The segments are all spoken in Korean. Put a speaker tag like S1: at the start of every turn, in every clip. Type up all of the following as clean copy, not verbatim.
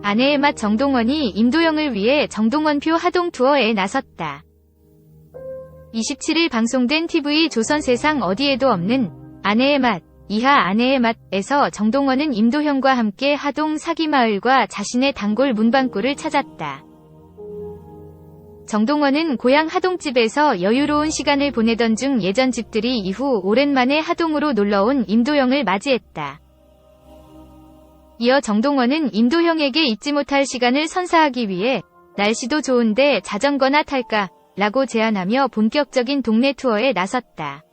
S1: 아내의 맛 정동원이 임도영을 위해 정동원표 하동 투어에 나섰다. 27일 방송된 TV 조선 세상 어디에도 없는 아내의 맛, 이하 아내의 맛에서 정동원은 임도형과 함께 하동 사기마을과 자신의 단골 문방구를 찾았다. 정동원은 고향 하동집에서 여유로운 시간을 보내던 중 예전 집들이 이후 오랜만에 하동으로 놀러온 임도형을 맞이했다. 이어 정동원은 임도형에게 잊지 못할 시간을 선사하기 위해 날씨도 좋은데 자전거나 탈까? 라고 제안하며 본격적인 동네 투어에 나섰다.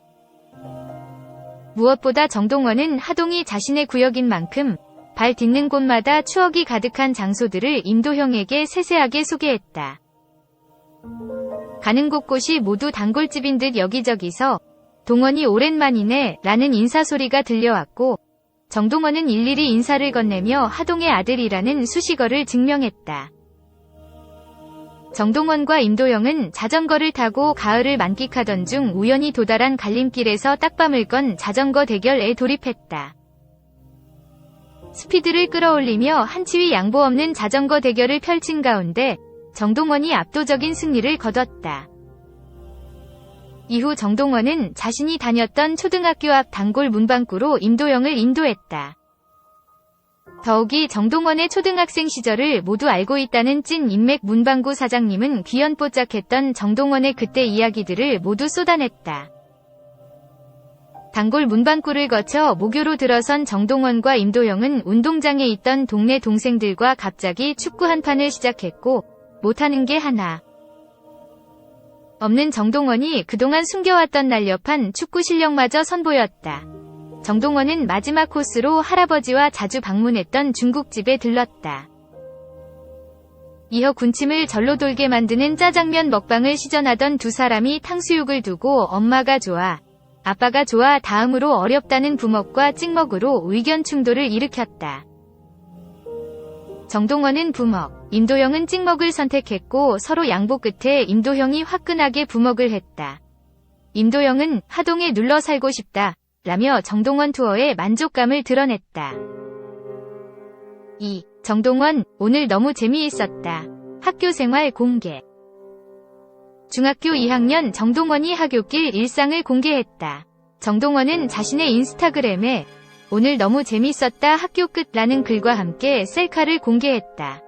S1: 무엇보다 정동원은 하동이 자신의 구역인 만큼 발 딛는 곳마다 추억이 가득한 장소들을 임도형에게 세세하게 소개했다. 가는 곳곳이 모두 단골집인 듯 여기저기서 동원이 오랜만이네 라는 인사소리가 들려왔고 정동원은 일일이 인사를 건네며 하동의 아들이라는 수식어를 증명했다. 정동원과 임도영은 자전거를 타고 가을을 만끽하던 중 우연히 도달한 갈림길에서 딱밤을 건 자전거 대결에 돌입했다. 스피드를 끌어올리며 한치위 양보 없는 자전거 대결을 펼친 가운데 정동원이 압도적인 승리를 거뒀다. 이후 정동원은 자신이 다녔던 초등학교 앞 단골 문방구로 임도영을 인도했다. 더욱이 정동원의 초등학생 시절을 모두 알고 있다는 찐 인맥 문방구 사장님은 귀연뽀짝했던 정동원의 그때 이야기들을 모두 쏟아냈다. 단골 문방구를 거쳐 모교로 들어선 정동원과 임도영은 운동장에 있던 동네 동생들과 갑자기 축구 한 판을 시작했고 못하는 게 하나 없는 정동원이 그동안 숨겨왔던 날렵한 축구 실력마저 선보였다. 정동원은 마지막 코스로 할아버지와 자주 방문했던 중국집에 들렀다. 이어 군침을 절로 돌게 만드는 짜장면 먹방을 시전하던 두 사람이 탕수육을 두고 엄마가 좋아, 아빠가 좋아 다음으로 어렵다는 부먹과 찍먹으로 의견 충돌을 일으켰다. 정동원은 부먹, 임도영은 찍먹을 선택했고 서로 양보 끝에 임도형이 화끈하게 부먹을 했다. 임도영은 하동에 눌러 살고 싶다 라며 정동원 투어에 만족감을 드러냈다. 2. 정동원, 오늘 너무 재미있었다. 학교생활 공개. 중학교 2학년 정동원이 하굣길 일상을 공개했다. 정동원은 자신의 인스타그램에 오늘 너무 재밌었다 학교 끝라는 글과 함께 셀카를 공개했다.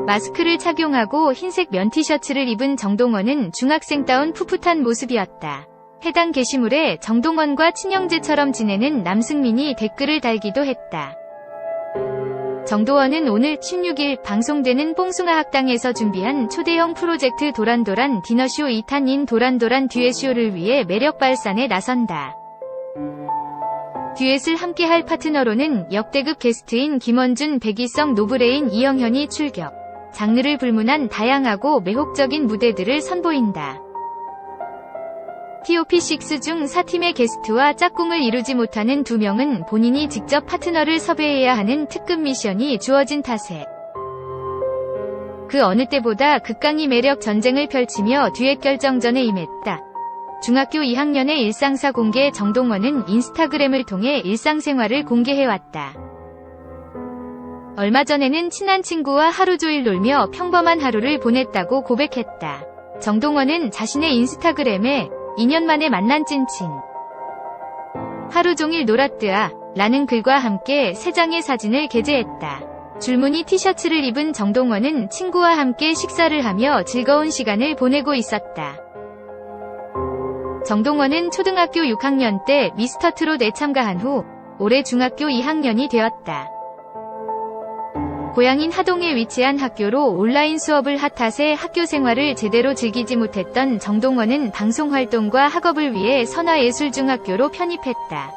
S1: 마스크를 착용하고 흰색 면 티셔츠를 입은 정동원은 중학생다운 풋풋한 모습이었다. 해당 게시물에 정동원과 친형제처럼 지내는 남승민이 댓글을 달기도 했다. 정동원은 오늘 16일 방송되는 뽕숭아 학당에서 준비한 초대형 프로젝트 도란도란 디너쇼 2탄인 도란도란 듀엣쇼를 위해 매력 발산에 나선다. 듀엣을 함께할 파트너로는 역대급 게스트인 김원준, 백이성, 노브레인, 이영현이 출격. 장르를 불문한 다양하고 매혹적인 무대들을 선보인다. TOP6 중 4팀의 게스트와 짝꿍을 이루지 못하는 2명은 본인이 직접 파트너를 섭외해야 하는 특급 미션이 주어진 탓에 그 어느 때보다 극강의 매력 전쟁을 펼치며 듀엣 결정전에 임했다. 중학교 2학년의 일상사 공개. 정동원은 인스타그램을 통해 일상생활을 공개해왔다. 얼마 전에는 친한 친구와 하루 종일 놀며 평범한 하루를 보냈다고 고백했다. 정동원은 자신의 인스타그램에 2년 만에 만난 찐친 하루 종일 놀았드아 라는 글과 함께 3장의 사진을 게재했다. 줄무늬 티셔츠를 입은 정동원은 친구와 함께 식사를 하며 즐거운 시간을 보내고 있었다. 정동원은 초등학교 6학년 때 미스터트롯에 참가한 후 올해 중학교 2학년이 되었다. 고향인 하동에 위치한 학교로 온라인 수업을 핫탓에 학교 생활을 제대로 즐기지 못했던 정동원은 방송활동과 학업을 위해 선화예술중학교로 편입했다.